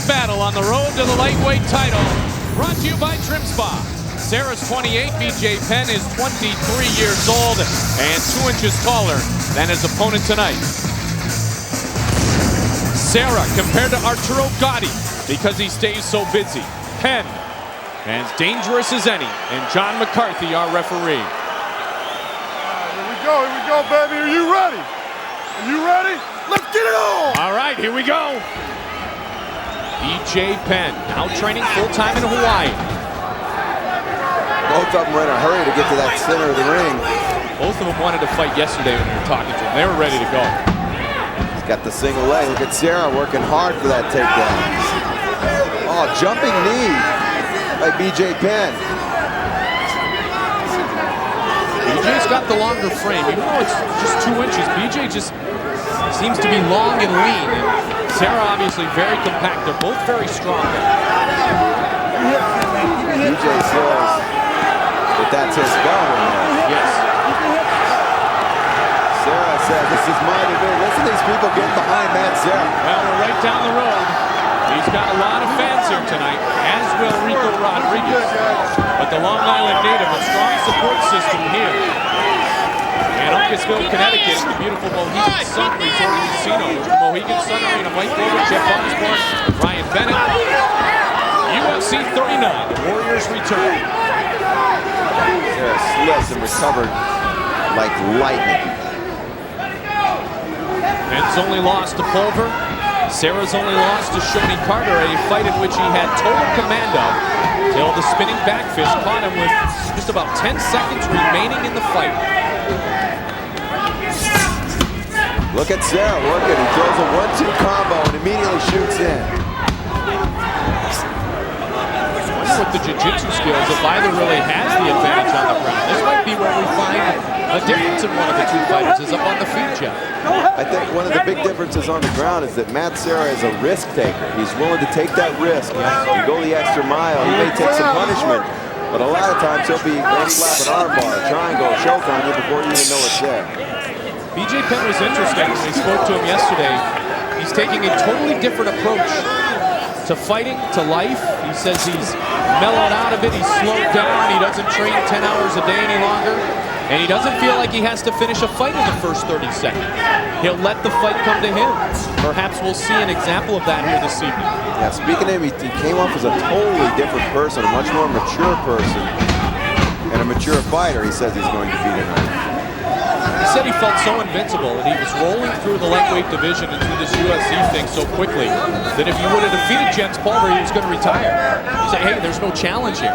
battle on the road to the lightweight title. Brought to you by Trim Spa. Serra's 28, BJ Penn is 23 years old and 2 inches taller than his opponent tonight. Serra compared to Arturo Gatti because he stays so busy. Penn, as dangerous as any, and John McCarthy, our referee. Here we go, baby. Are you ready? Are you ready? Let's get it on! All right, here we go. BJ Penn, now training full-time in Hawaii. Both of them were in a hurry to get to that center of the ring. Both of them wanted to fight yesterday when we were talking to them. They were ready to go. He's got the single leg. Look at Serra working hard for that takedown. Oh, jumping knee by BJ Penn. BJ's got the longer frame. Even though it's just 2 inches, BJ just seems to be long and lean. And Serra obviously very compact. They're both very strong. BJ says that that's his bone. Yes. Serra says, this is my division. Listen to these people getting behind Matt Serra. Well, we're right down the road. He's got a lot of fans here tonight, as will Rico Rodriguez. But the Long Island native, a strong support system here. And Uncasville, Connecticut, the beautiful Mohegan Sun Resort and Casino. The Mohegan Sun Arena, Mike Glover, Jeff Osborne, Ryan Bennett. UFC 39, the Warriors return. Serra slips and recovered like lightning. Penn's only lost to Pulver. Serra's only lost to Shoney Carter, a fight in which he had total command of till the spinning back fist caught him with just about 10 seconds remaining in the fight. Look at Serra working. He throws a 1-2 combo and immediately shoots in. I wonder with the jiu-jitsu skills if either really has the advantage on the ground. This might be where we find a difference in one of the two fighters is up on the feet, Jeff. I think one of the big differences on the ground is that Matt Serra is a risk taker. He's willing to take that risk and go the extra mile. He may take some punishment, but a lot of times he'll be going to slap an arm bar, triangle, choke on you before you even know it's there. BJ Penn was interesting when we spoke to him yesterday. He's taking a totally different approach to fighting, to life. He says he's mellowed out of it, he's slowed down, he doesn't train 10 hours a day any longer, and he doesn't feel like he has to finish a fight in the first 30 seconds. He'll let the fight come to him. Perhaps we'll see an example of that here this evening. Yeah, speaking of him, he came off as a totally different person, a much more mature person, and a mature fighter he says he's going to be tonight. He said he felt so invincible and he was rolling through the lightweight division and through this UFC thing so quickly that if you would have defeated Jens Pulver, he was going to retire. He said, hey, there's no challenge here.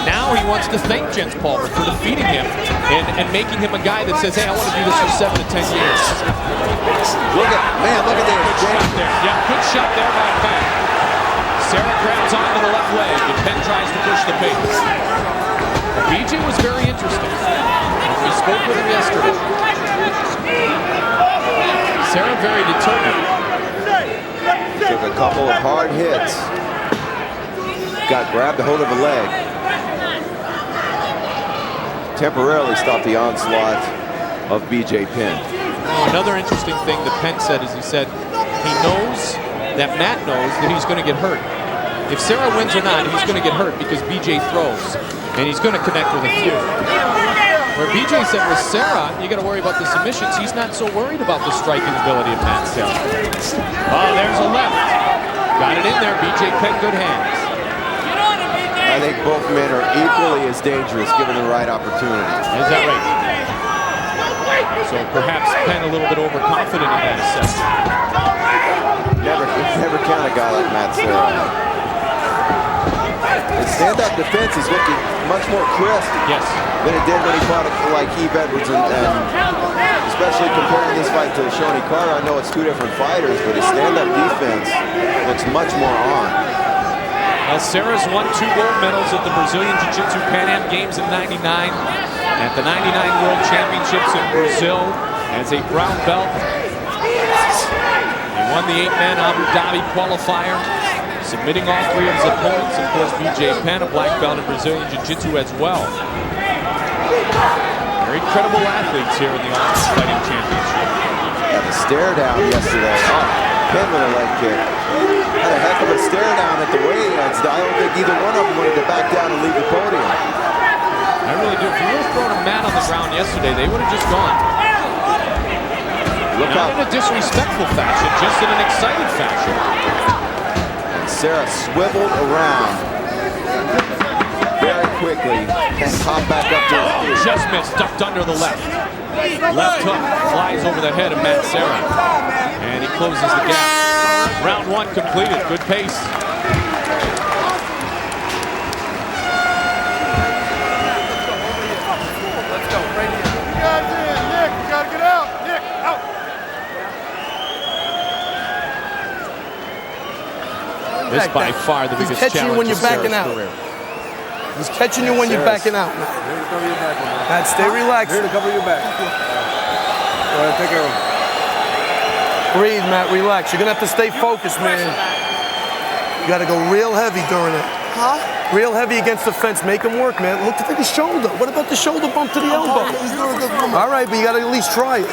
Now he wants to thank Jens Pulver for defeating him and making him a guy that says, hey, I want to do this for 7 to 10 years. Look at this. Good shot there. Yeah, good shot there by Penn. Serra grabs onto the left leg and Penn tries to push the pace. BJ was very interesting. We spoke with him yesterday. Serra very determined. Took a couple of hard hits. Got grabbed a hold of a leg. Temporarily stopped the onslaught of BJ Penn. Another interesting thing that Penn said is he said he knows that Matt knows that he's going to get hurt. If Serra wins or not, he's going to get hurt because BJ throws. And he's going to connect with a few. Where BJ said with Serra, you got to worry about the submissions. He's not so worried about the striking ability of Matt Serra. Oh, there's a left. Got it in there. BJ Penn, good hands. I think both men are equally as dangerous given the right opportunity. Is that right? So perhaps Penn a little bit overconfident in that assessment. Never count a guy like Matt Serra. His stand-up defense is looking much more crisp than it did when he fought like Eve Edwards, and especially comparing this fight to Shoney Carter. I know it's two different fighters, but his stand-up defense looks much more on. Well, Serra's won 2 gold medals at the Brazilian Jiu-Jitsu Pan Am Games in '99, at the '99 World Championships in Brazil as a brown belt. He won the 8-man Abu Dhabi qualifier, submitting all 3 of his opponents. Of course, BJ Penn, a black belt in Brazilian Jiu-Jitsu as well. Very credible athletes here in the Olympic Fighting Championship. Yeah, the stare down yesterday. Oh, Penn with a leg kick. Had a heck of a stare down at the weigh-ins. I don't think either one of them wanted to back down and leave the podium. I really do. If you would have thrown a mat on the ground yesterday, they would have just gone. Look Not out. in a disrespectful fashion, just in an excited fashion. Serra swiveled around very quickly and popped back up to his feet. Just missed, ducked under the left. Left hook flies over the head of Matt Serra. And he closes the gap. Round one completed. Good pace. Let's go. Right here. You guys in. Nick, you got to get out. Nick, out. This by far the biggest catching you challenge when you're of backing Serra's out. career. He's catching you when you're backing out. Here to cover your back, man. Matt, stay relaxed. Here to cover your back. Go ahead, take care of him. Breathe, Matt, relax. You're gonna have to stay focused, man. You gotta go real heavy during it. Huh? Real heavy against the fence. Make him work, man. Look at the shoulder. What about the shoulder bump to the elbow? He's doing a good move. All right, but you gotta at least try it.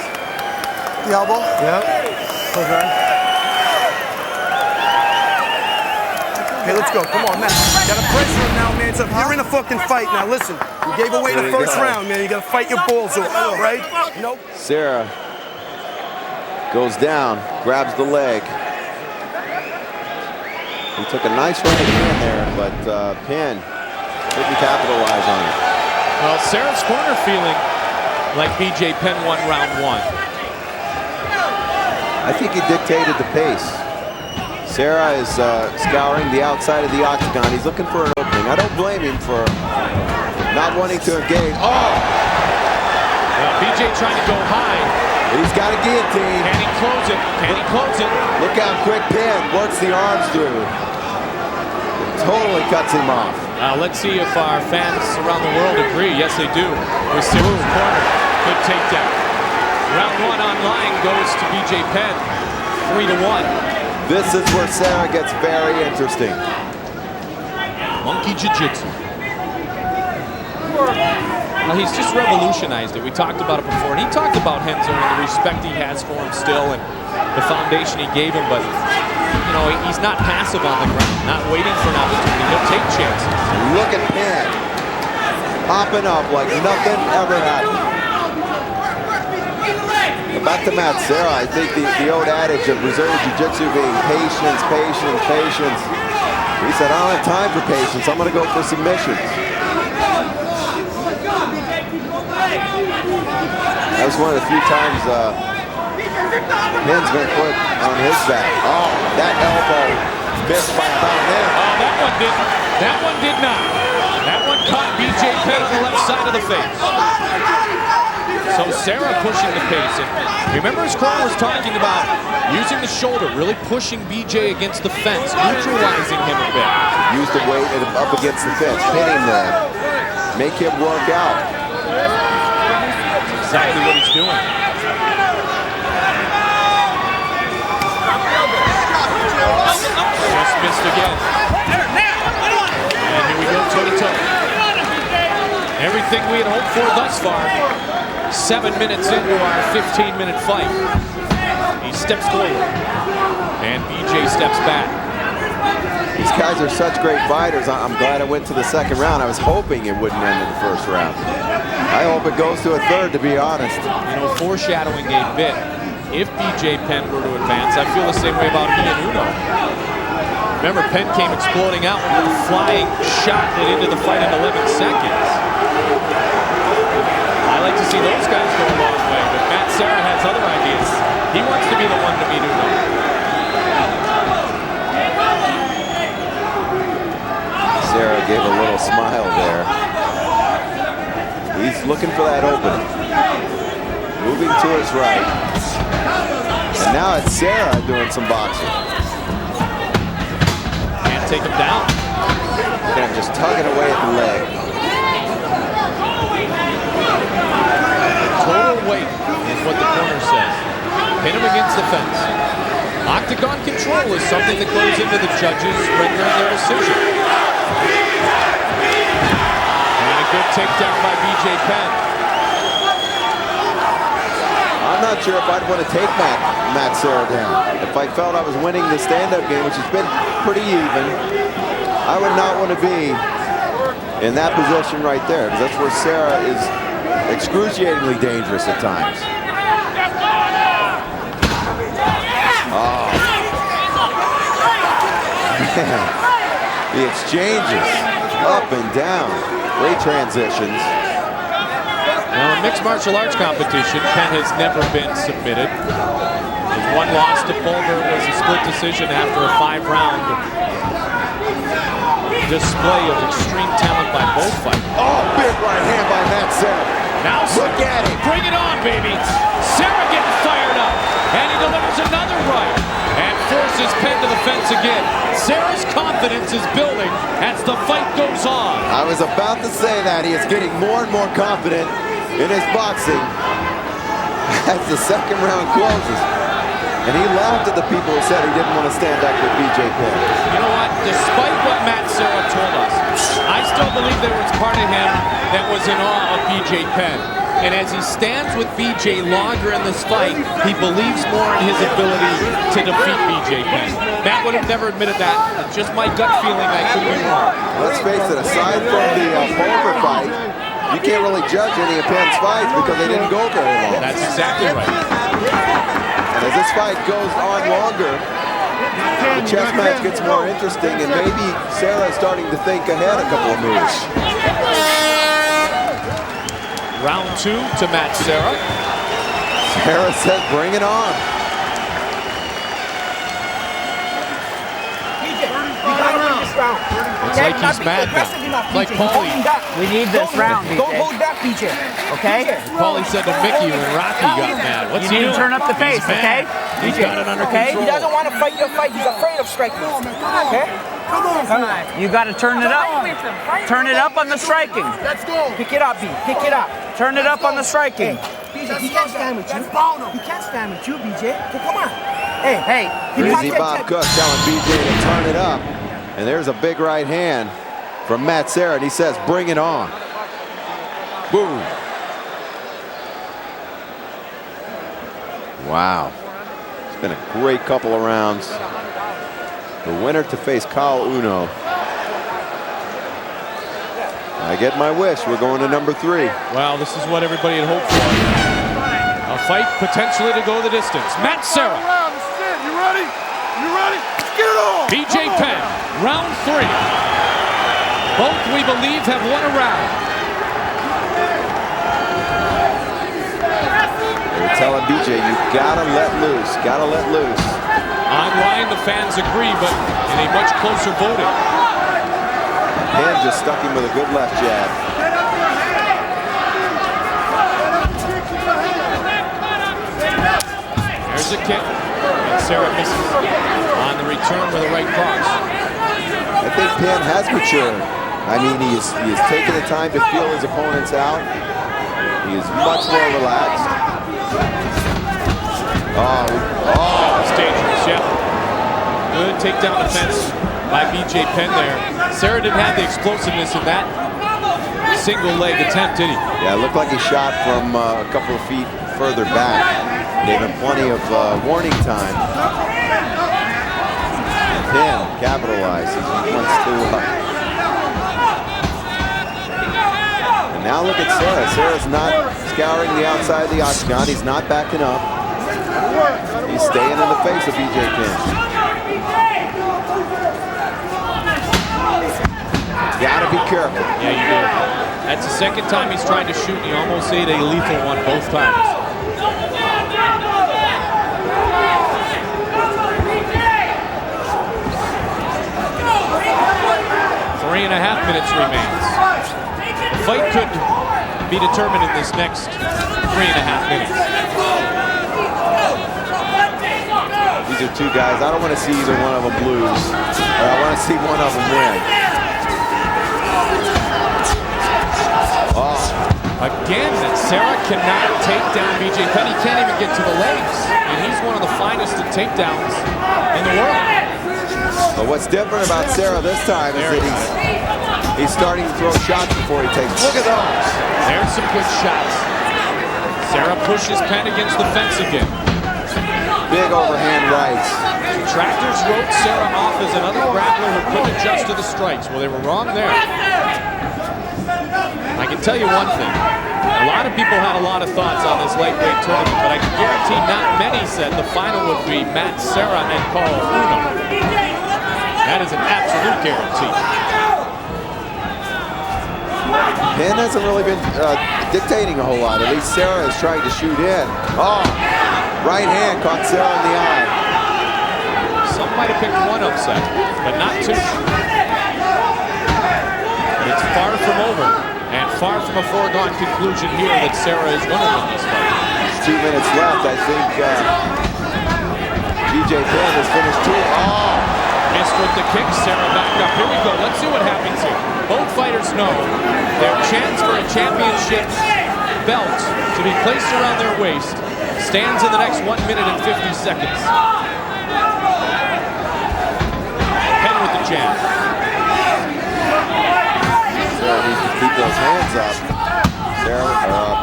The elbow? Yeah. Okay. Okay, let's go. Come on, Matt. You gotta pressure him now, man. So you're in a fucking fight now. Listen, you gave away the first round, man. You gotta fight your balls off, right? Nope. Serra goes down, grabs the leg. He took a nice right hand there, but Penn didn't capitalize on it. Well, Serra's corner feeling like BJ Penn won round one. I think he dictated the pace. Serra is scouring the outside of the octagon. He's looking for an opening. I don't blame him for not wanting to engage. Oh! Well, BJ trying to go high. He's got a guillotine. Can he close it? Can he close it? Look how quick Penn works the arms through. Totally cuts him off. Let's see if our fans around the world agree. Yes, they do. With Serra's corner. Good takedown. Round one online goes to BJ Penn. 3-1. This is where Serra gets very interesting. Monkey Jiu-Jitsu. Well, he's just revolutionized it. We talked about it before, and he talked about Renzo and the respect he has for him still and the foundation he gave him, but you know, he's not passive on the ground, not waiting for an opportunity. He'll take chances. Look at Penn popping up like nothing ever happened. Back to Matt Serra, I think the old adage of Brazilian Jiu-Jitsu being patience, patience, patience. He said, I don't have time for patience. I'm going to go for submissions. That was one of the few times Penn's been put on his back. Oh, that elbow missed by about an inch. Oh, that one didn't. That one did not. That one caught BJ Penn on the left side of the face. So Serra pushing the pace. And remember his corner was talking about using the shoulder, really pushing BJ against the fence, neutralizing him a bit. Use the weight up against the fence, pin him there. Make him work out. That's exactly what he's doing. Just missed again. And here we go, toe-to-toe. Everything we had hoped for thus far. 7 minutes into our 15-minute fight. He steps forward, and BJ steps back. These guys are such great fighters. I'm glad I went to the second round. I was hoping it wouldn't end in the first round. I hope it goes to a third, to be honest. You know, foreshadowing a bit. If BJ Penn were to advance, I feel the same way about he and Uno. Remember, Penn came exploding out with a flying shot that ended the fight in 11 seconds. I like to see those guys go a long way, but Matt Serra has other ideas. He wants to be the one to beat Uno. Serra gave a little smile there. He's looking for that opening. Moving to his right. And now it's Serra doing some boxing. Can't take him down. And just tugging away at the leg. Total weight is what the corner says. Pin him against the fence. Octagon control is something that goes into the judges rendering their decision. And a good takedown by BJ Penn. On I'm not sure if I'd want to take Matt Serra down. If I felt I was winning the stand-up game, which has been pretty even, I would not want to be in that position right there, because that's where Serra is excruciatingly dangerous at times. Oh. Man. The exchanges, up and down, great transitions. Now, in mixed martial arts competition, Penn has never been submitted. His one loss to Pulver was a split decision after a 5-round display of extreme talent by both fighters. Oh, big right hand by Matt Serra. Now look at it. Bring it on, baby. Serra getting fired up. And he delivers another right. And forces Penn to the fence again. Serra's confidence is building as the fight goes on. I was about to say that. He is getting more and more confident in his boxing as the second round closes. And he laughed at the people who said he didn't want to stand up with BJ Penn. You know what? Despite what Matt Serra told us, I still believe there was part of him that was in awe of BJ Penn. And as he stands with BJ longer in this fight, he believes more in his ability to defeat BJ Penn. Matt would have never admitted that. It's just my gut feeling. I could be wrong. Let's face it, aside from the Pulver fight, you can't really judge any of Penn's fights because they didn't go very long. That's exactly right. And as this fight goes on longer, the chess match gets more interesting, and maybe Serra is starting to think ahead a couple of moves. Round 2 to Matt Serra. Serra says, bring it on. It's like he's mad now. Like Paulie. We need this round, BJ. Don't hold back, BJ. Okay? Paulie said to Mickey when Rocky got mad. What's he doing? You need to turn up the pace, okay? He's got it under okay? control. He doesn't want to fight your fight. He's afraid of striking. Okay? Come on. You got to turn it up. Turn it up on the striking. Let's go. Pick it up, B. Pick it up. Turn it up on the striking. BJ, he can't stand with you. He can't stand with you, BJ. So come on. Hey. Crazy Bob Cook telling BJ to turn it up. And there's a big right hand from Matt Serra, and he says, bring it on. Boom. Wow. It's been a great couple of rounds. The winner to face Kyle Uno. I get my wish. We're going to number 3. Well, this is what everybody had hoped for. A fight potentially to go the distance. Matt Serra. You ready? You ready? Get it on! BJ Penn, round 3. Both, we believe, have won a round. They're telling BJ, you gotta let loose. Gotta let loose. Online, the fans agree, but in a much closer voting. Penn just stuck him with a good left jab. There's a kick, and Serra misses on the return with a right cross. I think Penn has matured. I mean, he is taking the time to feel his opponents out. He is much more relaxed. It's dangerous, yeah. Good takedown defense by BJ Penn there. Serra didn't have the explosiveness in that single leg attempt, did he? Yeah, it looked like he shot from a couple of feet further back. Gave him plenty of warning time. Penn capitalizes. He wants to. And now look at Serra. Serra's not scouring the outside of the octagon. He's not backing up. He's staying in the face of BJ Penn. Gotta be careful. Yeah, you do. That's the second time he's tried to shoot, and he almost ate a lethal one both times. 3.5 minutes remains. The fight could be determined in this next 3.5 minutes. These are 2 guys. I don't want to see either one of them lose. I want to see one of them win. Again, that Serra cannot take down BJ Penn. He can't even get to the legs. And he's one of the finest at takedowns in the world. But what's different about Serra this time is that he's starting to throw shots before he takes. Look at those. There's some good shots. Serra pushes Penn against the fence again. Big overhand rights. Detractors wrote Serra off as another grappler who couldn't adjust to the strikes. Well, they were wrong there. I can tell you one thing. A lot of people had a lot of thoughts on this lightweight tournament, but I can guarantee not many said the final would be Matt Serra and Carl Uno. That is an absolute guarantee. Penn hasn't really been dictating a whole lot. At least Serra is trying to shoot in. Oh, right hand caught Serra in the eye. Some might have picked one upset, but not two. It's far from over, and far from a foregone conclusion here that Serra is going to win this fight. There's 2 minutes left. I think BJ Penn has finished two. Oh! Missed with the kick, Serra back up. Here we go, let's see what happens here. Both fighters know their chance for a championship belt to be placed around their waist stands in the next 1 minute and 50 seconds. Penn with the jab. Serra needs to keep those hands up.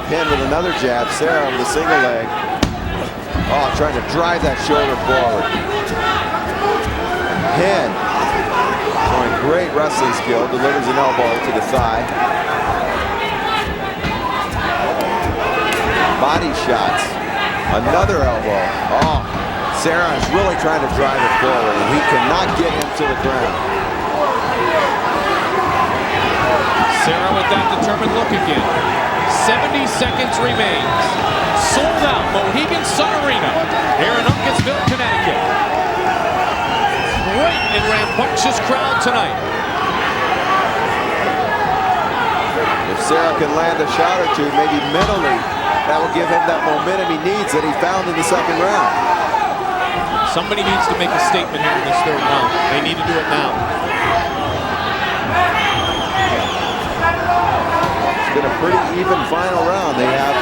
Penn with another jab. Serra with a single leg. Oh, trying to drive that shoulder forward. Penn showing great wrestling skill. Delivers an elbow to the thigh. Body shots. Another elbow. Oh, Serra is really trying to drive it forward, and he cannot get him to the ground. Serra with that determined look again. 70 seconds remains. Sold out Mohegan Sun Arena here in Uncasville, Connecticut. Great and rambunctious crowd tonight. If Serra can land a shot or two, maybe mentally, that will give him that momentum he needs that he found in the second round. Somebody needs to make a statement here in this third round. They need to do it now. It's been a pretty even final round. They have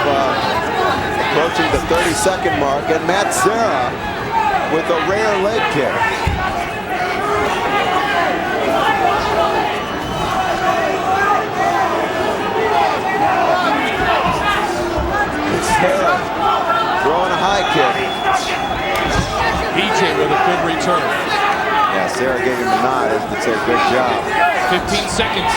approaching the 30-second mark, and Matt Serra with a rare leg kick. Serra throwing a high kick. BJ with a good return. Yeah, Serra gave him a nod as to say good job. 15 seconds.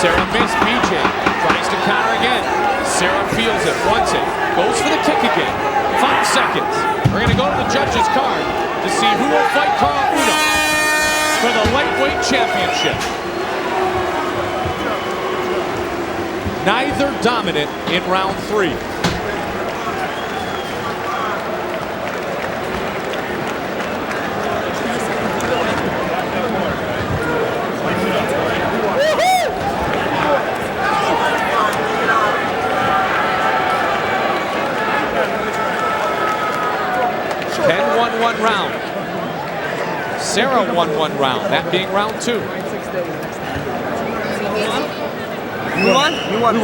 Serra missed. BJ tries to counter again. Serra feels it, wants it, goes for the kick again. 5 seconds. We're going to go to the judges' card to see who will fight Carl Uno for the lightweight championship. Neither dominant in round 3. Penn won 1 round. Serra won 1 round, that being round 2. You won? You won.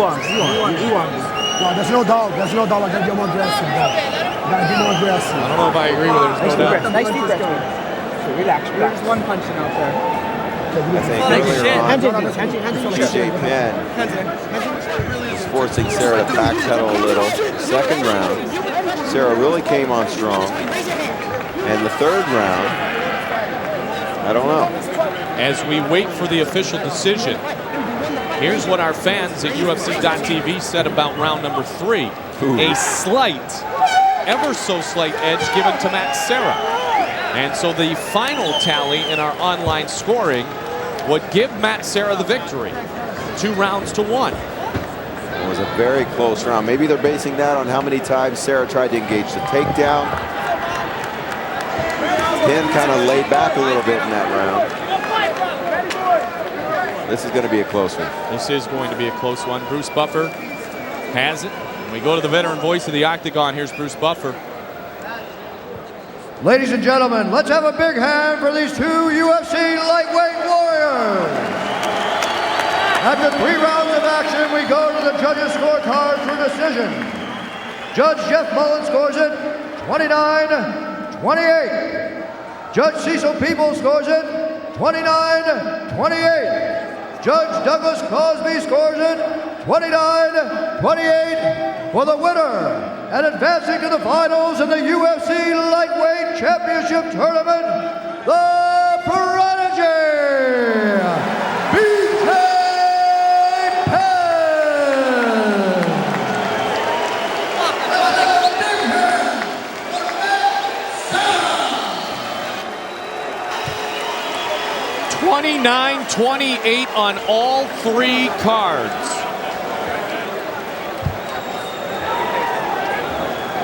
No, there's no doubt. There's no doubt. I gotta get more aggressive, bro. I gotta get more aggressive. I don't know if I agree with it. There's no doubt. Nice deep breath. Relax. There's one punching out there. I think earlier on, BJ Penn is forcing Serra to backpedal a little. Second round, Serra really came on strong. And the third round, I don't know. As we wait for the official decision, here's what our fans at UFC.tv said about round number 3. Ooh. A slight, ever so slight edge given to Matt Serra. And so the final tally in our online scoring would give Matt Serra the victory. 2 rounds to 1. It was a very close round. Maybe they're basing that on how many times Serra tried to engage the takedown. Penn kind of laid back a little bit in that round. This is going to be a close one. This is going to be a close one. Bruce Buffer has it. And we go to the veteran voice of the Octagon. Here's Bruce Buffer. Ladies and gentlemen, let's have a big hand for these 2 UFC lightweight warriors. After 3 rounds of action, we go to the judges' scorecard for decision. Judge Jeff Mullen scores it 29-28. Judge Cecil Peoples scores it 29-28. Judge Douglas Crosby scores it 29-28. for the winner and advancing to the finals in the UFC Lightweight Championship Tournament, the Prodigy, BJ Penn. 29-28 on all three cards.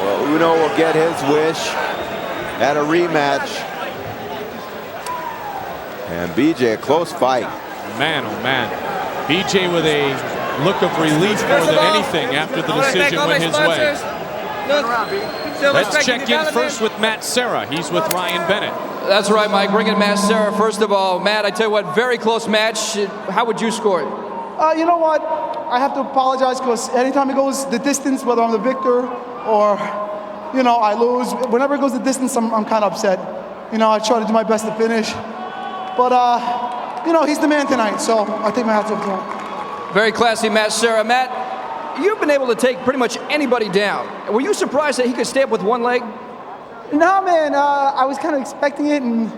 Well, Uno will get his wish at a rematch. And BJ, a close fight. Man, oh man. BJ with a look of relief more than anything after the decision went his way. Let's check in first with Matt Serra. He's with Ryan Bennett. That's right, Mike. Bringing Matt Serra. First of all, Matt, I tell you what, very close match. How would you score it? You know what? I have to apologize because anytime it goes the distance, whether I'm the victor or, you know, I lose, whenever it goes the distance, I'm kind of upset. You know, I try to do my best to finish. But, you know, he's the man tonight, so I take my hats off to him. Very classy, Matt Serra. Matt, you've been able to take pretty much anybody down. Were you surprised that he could stay up with one leg? No, man, I was kind of expecting it and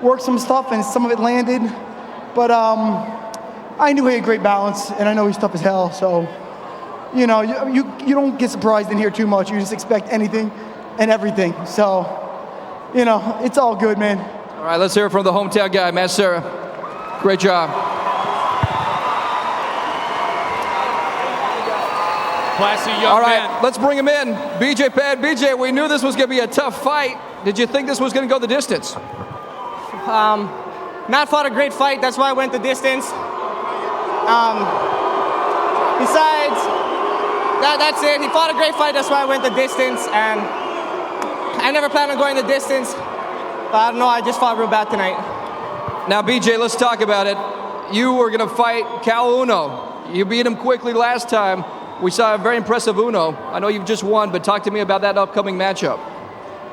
worked some stuff, and some of it landed. But I knew he had great balance, and I know he's tough as hell. So, you know, you don't get surprised in here too much. You just expect anything and everything. So, you know, it's all good, man. All right, let's hear it from the hometown guy, Matt Serra. Great job. Classy young All right, man. let's bring him in. BJ Penn. BJ, we knew this was going to be a tough fight. Did you think this was going to go the distance? Matt fought a great fight. That's why I went the distance. Besides, that's it. He fought a great fight. That's why I went the distance. And I never planned on going the distance. But I don't know. I just fought real bad tonight. Now, BJ, let's talk about it. You were going to fight Cal Uno. You beat him quickly last time. We saw a very impressive Uno. I know you've just won, but talk to me about that upcoming matchup.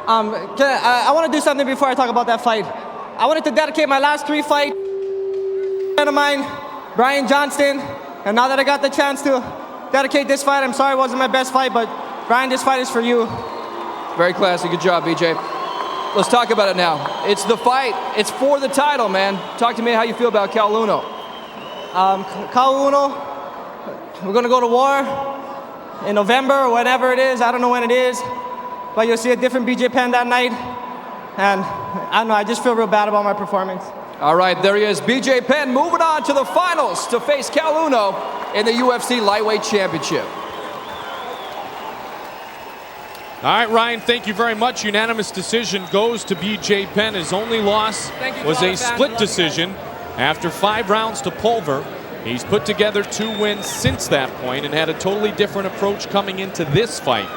I want to do something before I talk about that fight. I wanted to dedicate my last 3 fights to a friend of mine, Brian Johnston. And now that I got the chance to dedicate this fight, I'm sorry it wasn't my best fight, but Brian, this fight is for you. Very classy. Good job, BJ. Let's talk about it now. It's the fight. It's for the title, man. Talk to me how you feel about Cal Uno. Cal Uno, we're going to go to war in November or whenever it is. I don't know when it is. But you'll see a different BJ Penn that night. And I don't know, I just feel real bad about my performance. All right, there he is. BJ Penn moving on to the finals to face Cal Uno in the UFC Lightweight Championship. All right, Ryan, thank you very much. Unanimous decision goes to BJ Penn. His only loss was a split decision after 5 rounds to Pulver. He's put together 2 wins since that point and had a totally different approach coming into this fight.